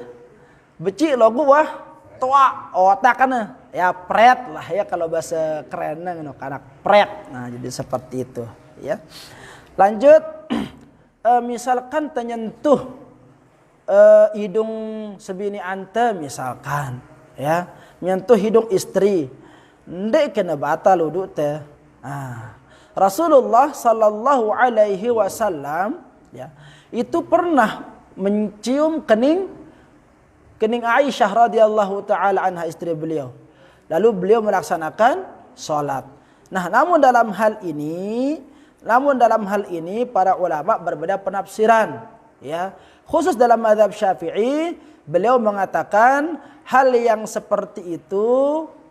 Speaker 1: Beci logo wah tua otak kana ya pret lah ya kalau bahasa kerennya ngono kanak pret. Nah, jadi seperti itu ya. Lanjut misalkan tenyentuh hidung sebini ante misalkan ya. Nyentuh hidung istri ndek kena batal wudu teh. Rasulullah sallallahu alaihi wasallam ya itu pernah mencium kening Aisyah radhiyallahu taala anha istri beliau. Lalu beliau melaksanakan salat. Nah, namun dalam hal ini para ulama berbeda penafsiran ya. Khusus dalam mazhab Syafi'i beliau mengatakan hal yang seperti itu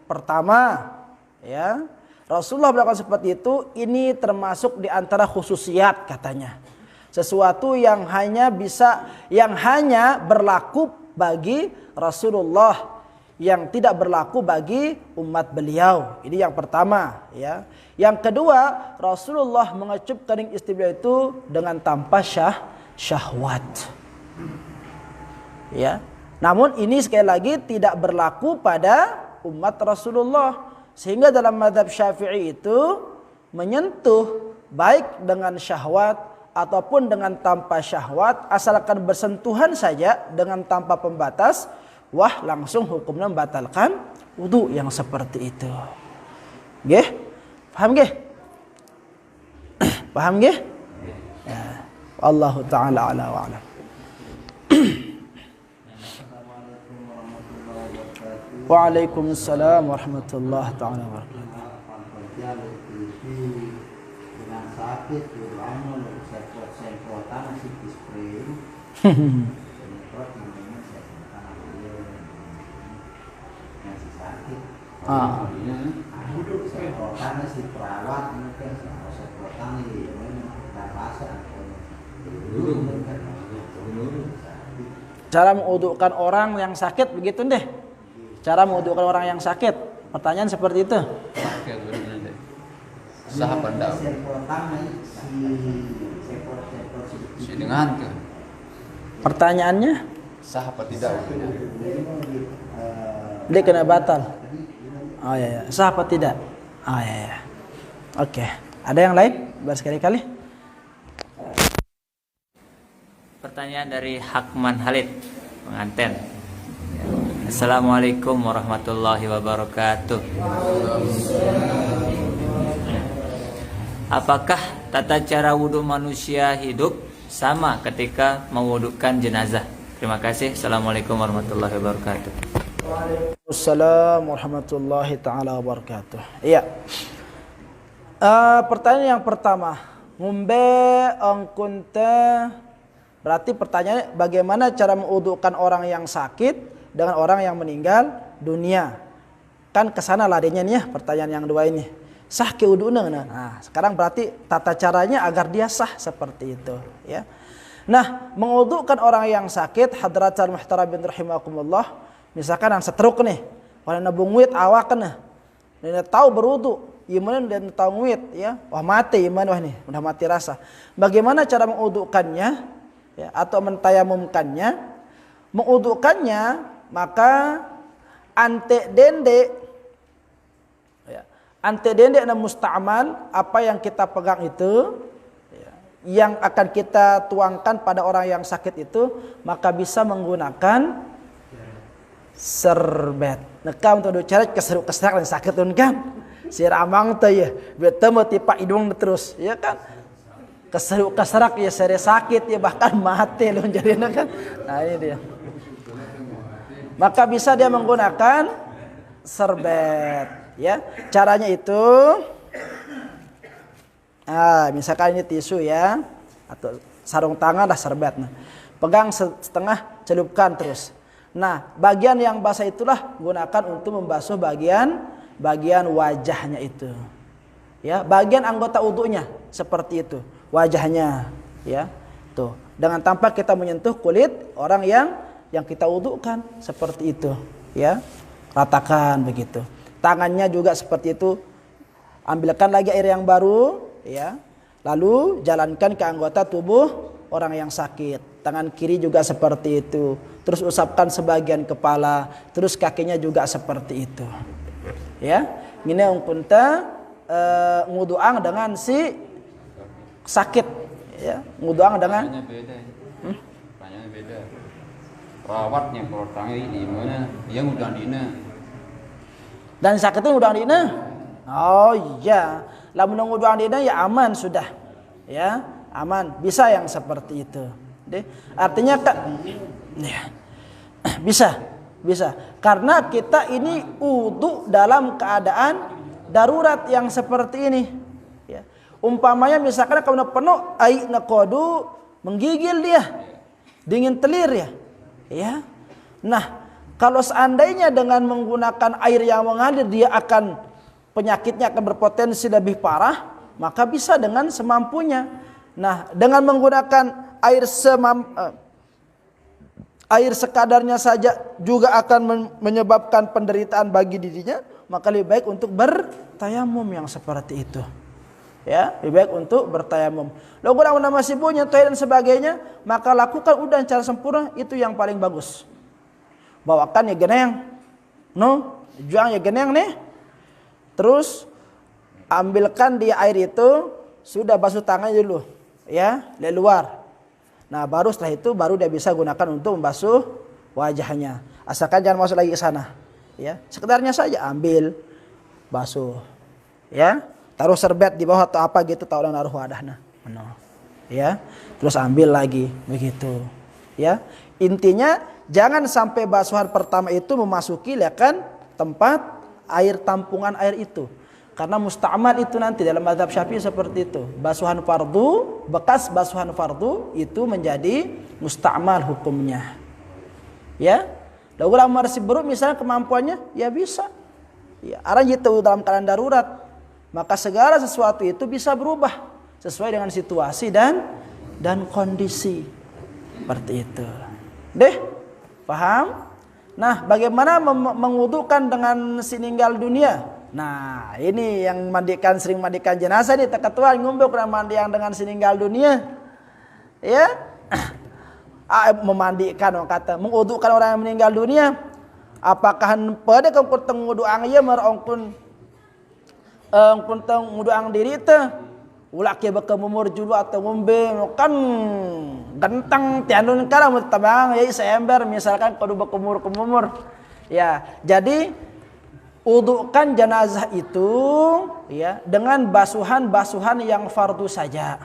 Speaker 1: pertama ya Rasulullah melakukan seperti itu ini termasuk di antara khususiat katanya. Sesuatu yang hanya berlaku bagi Rasulullah yang tidak berlaku bagi umat beliau. Ini yang pertama ya. Yang kedua, Rasulullah mengecup kening istri beliau itu dengan tanpa syahwat. Ya. Namun ini sekali lagi tidak berlaku pada umat Rasulullah. Sehingga dalam mazhab Syafi'i itu menyentuh baik dengan syahwat ataupun dengan tanpa syahwat asalkan bersentuhan saja dengan tanpa pembatas wah langsung hukumnya membatalkan wudu yang seperti itu. Nggih? Paham nggih? Paham nggih? Ya. Wallahu taala ala wa alam. Waalaikumsalam warahmatullahi taala wabarakatuh.
Speaker 3: Dengan sakit, ulama semprotan masih dispray. Semprot namanya semprotan masih sakit. Semprotan masih perawat mungkin semprotan ini tak pasang.
Speaker 1: Cara mengudukkan orang yang sakit begitu deh. Cara mengudukkan orang yang sakit. Pertanyaan seperti itu.
Speaker 4: Sah pandang si dengan ke
Speaker 1: Pertanyaannya,
Speaker 4: sah apa tidak?
Speaker 1: dia kena batal. Oh ya, sah apa tidak? Oh ya. Oke. Ada yang lain? Bersekali-kali.
Speaker 5: Pertanyaan dari Hakman Halid, pengantin. Assalamualaikum warahmatullahi wabarakatuh. Apakah tata cara wudhu manusia hidup sama ketika mewudhukan jenazah? Terima kasih. Assalamualaikum warahmatullahi wabarakatuh.
Speaker 1: Waalaikumsalam warahmatullahi taala wabarakatuh. Iya. Pertanyaan yang pertama, ngumbe angkunta, berarti pertanyaannya bagaimana cara mewudhukan orang yang sakit dengan orang yang meninggal dunia? Kan kesana ladenya nih ya, pertanyaan yang dua ini. Sah ke wudhunya. Nah, sekarang berarti tata caranya agar dia sah seperti itu, ya. Nah, mengwudhukan orang yang sakit, hadratul muhtaramin rahimakumullah, misalkan yang setruk nih, wana nabungwit awak kena. Dia tahu berwudhu, iman dan tahu ngwit, ya. Wah mati iman wah nih, udah mati rasa. Bagaimana cara mengwudhukannya, ya, atau mentayamumkannya? Mengwudhukannya maka ante dende, ante dende na musta'mal, apa yang kita pegang itu, ya, yang akan kita tuangkan pada orang yang sakit itu, maka bisa menggunakan serbet. Nekam tu ceret keseruk-keserak dan sakit tu kan. Si ramang tu ya, bertemu tipa hidung terus, ya kan. Keseruk-keserak ya sere sakit ya bahkan mati loh jadi kan. Nah ini dia. Maka bisa dia menggunakan serbet. Ya, caranya itu, misalkan ini tisu ya, atau sarung tangan lah serbet. Nah, pegang setengah, celupkan terus. Nah, bagian yang basah itulah gunakan untuk membasuh bagian wajahnya itu. Ya, bagian anggota wudunya seperti itu, wajahnya, ya, tuh. Dengan tanpa kita menyentuh kulit orang yang kita wudukan seperti itu, ya, ratakan begitu. Tangannya juga seperti itu. Ambilkan lagi air yang baru, ya. Lalu jalankan ke anggota tubuh orang yang sakit. Tangan kiri juga seperti itu. Terus usapkan sebagian kepala, terus kakinya juga seperti itu. Ya. Ini ungkunta nguduang dengan si sakit, ya. Nguduang dengan
Speaker 4: Pertanyaannya beda. Pertanyaannya beda. Perawatnya kalau tangan ini mana? Yang udah dina.
Speaker 1: dan sakit itu nguduang dina. Oh iya, lamun nguduang dina ya aman sudah. Ya, aman. Bisa yang seperti itu. Artinya ya, bisa. Karena kita ini wudu dalam keadaan darurat yang seperti ini. Ya. Umpamanya misalkan kalau penuh air nakodu menggigil dia, dingin telir ya. Ya. Nah, kalau seandainya dengan menggunakan air yang mengalir dia akan penyakitnya akan berpotensi lebih parah, maka bisa dengan semampunya. Nah, dengan menggunakan air sekadarnya saja juga akan menyebabkan penderitaan bagi dirinya, maka lebih baik untuk bertayamum yang seperti itu. Ya, lebih baik untuk bertayamum. Lalu kalau masih punya toilet dan sebagainya, maka lakukan udah secara sempurna, itu yang paling bagus. Bawakan ya geneng, juang ya geneng nih. Terus ambilkan di air itu, sudah basuh tangan dulu, ya, dari luar. Nah, baru setelah itu baru dia bisa gunakan untuk membasuh wajahnya. Asalkan jangan masuk lagi ke sana. Ya, sekedarnya saja ambil, basuh. Ya, taruh serbet di bawah atau apa gitu, tahu dan naruh wadahnya. Ya, terus ambil lagi begitu. Ya, intinya jangan sampai basuhan pertama itu memasuki kan tempat air tampungan air itu. Karena musta'mal itu nanti dalam mazhab Syafi'i seperti itu. Basuhan fardu, bekas basuhan fardu itu menjadi musta'mal hukumnya. Ya. Lalu ulama masih buruk misalnya kemampuannya, ya bisa. Ya, arah itu dalam keadaan darurat. Maka segala sesuatu itu bisa berubah sesuai dengan situasi dan kondisi. Seperti itu. Deh, paham? Nah, bagaimana mengudukan dengan sininggal dunia? Nah, ini yang sering mandikan jenazah nih, ketua ngumbuk mandi yang dengan sininggal dunia. Ya. Memandikan orang kata, mengudukan orang yang meninggal dunia. Apakah pada kau tengudu ang ieu merongkun teng ngudu ang diri teh ulah ke bekemumur julu atau ngombe kan genteng tianun kala mun tabang ya seember misalkan kudu bekemur-kemumur. Ya, jadi udukan jenazah itu ya dengan basuhan-basuhan yang fardu saja.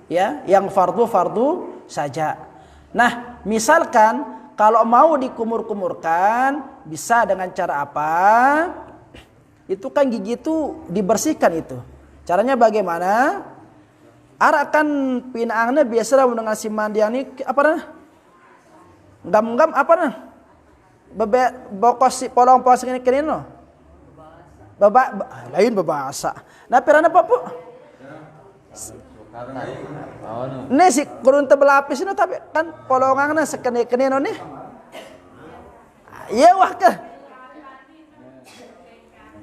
Speaker 1: Ya, yang fardu saja. Nah, misalkan kalau mau dikumur-kumurkan bisa dengan cara apa? Itu kan gigi itu dibersihkan itu. Caranya bagaimana? Arakan pinaangnya biasa dengan si mandiang ini apa nah? Gam-gam apa nah? Bokos si polong-polong segini no. Lain babasa. Nah, pirana apa po? Nih si kurun tebelapis ini tapi kan polongannya sekeni-keni no nih. Iya wah ke.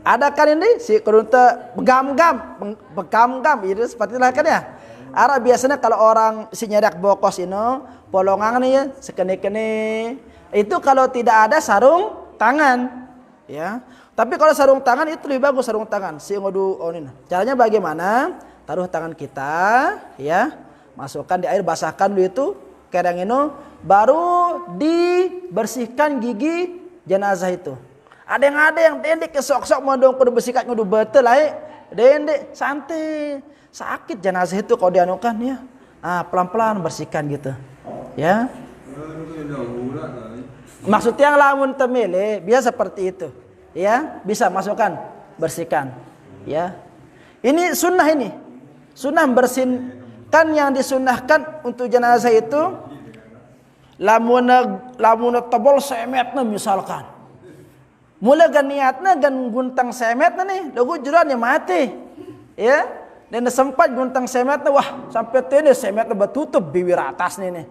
Speaker 1: Ada kan ini si kurun begam-gam itu seperti lah kan ya. Ara biasanya kalau orang si nyedak bokos ini polongannya ya sekeni-keni. Itu kalau tidak ada sarung tangan, ya. Tapi kalau sarung tangan itu lebih bagus sarung tangan. Si ngodu onin. Caranya bagaimana? Taruh tangan kita, ya, masukkan di air, basahkan dulu itu kadang ini, baru dibersihkan gigi jenazah itu. Ada yang dendek kesok-sok mau dong kudu bersihkan kudu betul lah, dendek santai, sakit jenazah itu kalau dianukan ya, pelan-pelan bersihkan gitu, ya. Maksudnya lamun temele biasa seperti itu, ya, bisa masukkan, bersihkan, ya. Ini sunnah ini. Sunnah bersihkan yang disunnahkan untuk jenazah itu lamun tebal semetna misalkan. Mula gan niatna gan guntang semetna nih, lagu jurannya mati. Ya, dan sempat guntang semetna wah sampai tene semetna betutup bibir atas nih.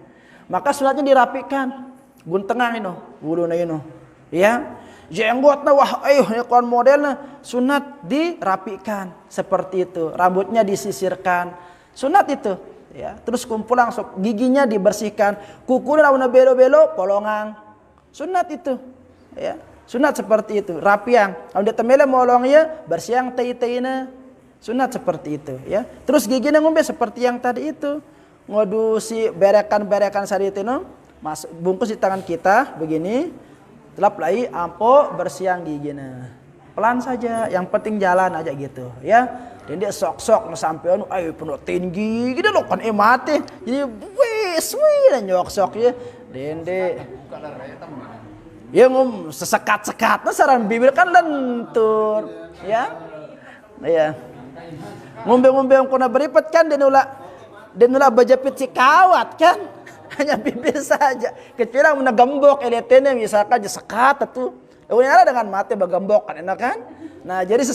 Speaker 1: Maka sunatnya dirapikan. Guntengan ini, wuluna ini. Ya. Jenggotnya wah ayo kon modelnya sunat dirapikan seperti itu, rambutnya disisirkan sunat itu ya, terus kumpulan giginya dibersihkan, kukunya lawan belo-belo polongan sunat itu ya, sunat seperti itu rapiang kalau dia temele molongnya bersiang tei-teina sunat seperti itu ya, terus giginya ngombe seperti yang tadi itu ngodu si berekan sari itu masuk bungkus di tangan kita begini. Telap lagi ampo bersiang giginya. Pelan saja, yang penting jalan aja gitu, ya. Dan dia sok-sok sampai anu ayo penuh tinggi gitu loh kan mati. Jadi wis dan nyok-sok ya. Dende. Ya sesekat-sekat saran bibir kan lentur, ya. Ya. Ngombe-ngombe yang kena beripet kan dan ulah bejepit si kawat kan. Hanya bibir saja. Kecuali menegembok eletenya misalkan sekat itu. Unyara dengan mati bagembok kan enak kan? Nah, jadi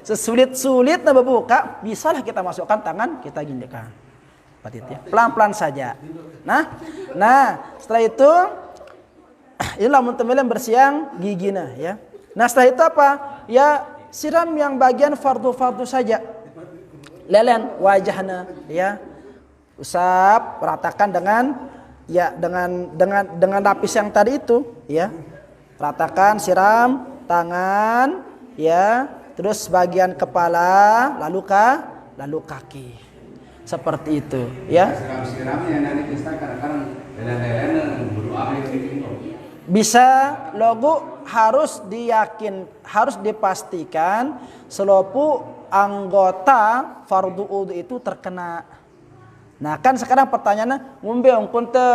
Speaker 1: sesulit-sulit na berbuka, bisalah kita masukkan tangan, kita ginjakan. Seperti itu ya. Pelan-pelan saja. Nah, setelah itu inilah muntamilan bersiang giginya ya. Nah, setelah itu apa? Ya, siram yang bagian fardu-fardu saja. Lelen wajahnya ya. Usap, ratakan dengan lapis yang tadi itu ya. Ratakan, siram tangan ya, terus bagian kepala, lalu kaki. Seperti itu, ya.
Speaker 2: Siram-siram yang nanti kita kadang-kadang lelen-lelen berdoa ini.
Speaker 1: Bisa logo harus dipastikan selopu anggota fardu wudu itu terkena. Nah, kan sekarang pertanyaannya, ngombe ongkon te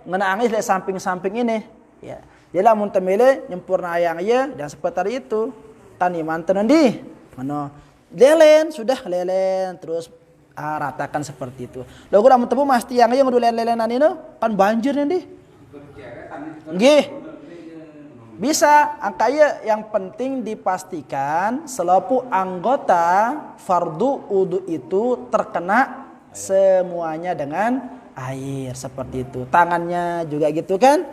Speaker 1: ngena angis dari samping-samping ini, ya. Jadi lamun temele nyempurna yang ya dan seperti itu. Tani manten di mana lelen sudah lelen terus ratakan seperti itu. Logo lamun tebu mesti yang ngudu lelen-lelenan ini kan banjir nih. Nggih. Bisa, angkanya yang penting dipastikan seluruh anggota fardu wudu itu terkena semuanya dengan air seperti itu. Tangannya juga gitu kan.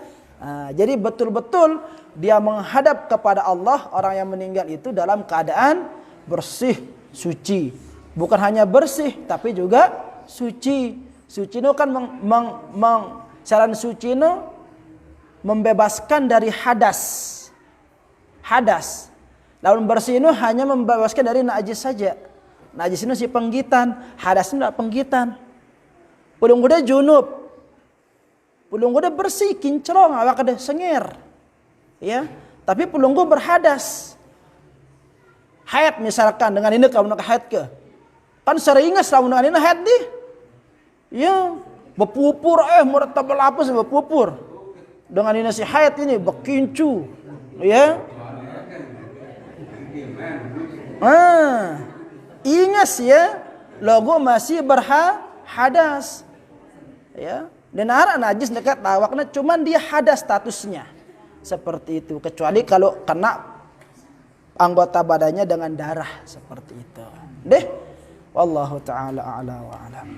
Speaker 1: Jadi betul-betul dia menghadap kepada Allah, orang yang meninggal itu dalam keadaan bersih, suci. Bukan hanya bersih tapi juga suci. Suci itu kan saran suci itu membebaskan dari hadas. Hadas. Lalu bersih itu hanya membebaskan dari najis saja. Najis itu si penggitan, hadas itu tidak penggitan. Pulung udah junub. Pulung udah bersih, kinclong, awak ada sengir. Ya, tapi pulung berhadas. Haid misalkan dengan ini kamu nak haid ke? Kan seringas lamun dengan ini haid di. Ya, berpupur murtabal apa sih berpupur. Dengan ini si haid ini bekincu, ya. Ingat ya, logo masih berhadas, ya. Dan arah najis dekat awaknya, cuman dia hadas statusnya, seperti itu. Kecuali kalau kena anggota badannya dengan darah seperti itu. Deh, wallahu taala a'la wa a'lam.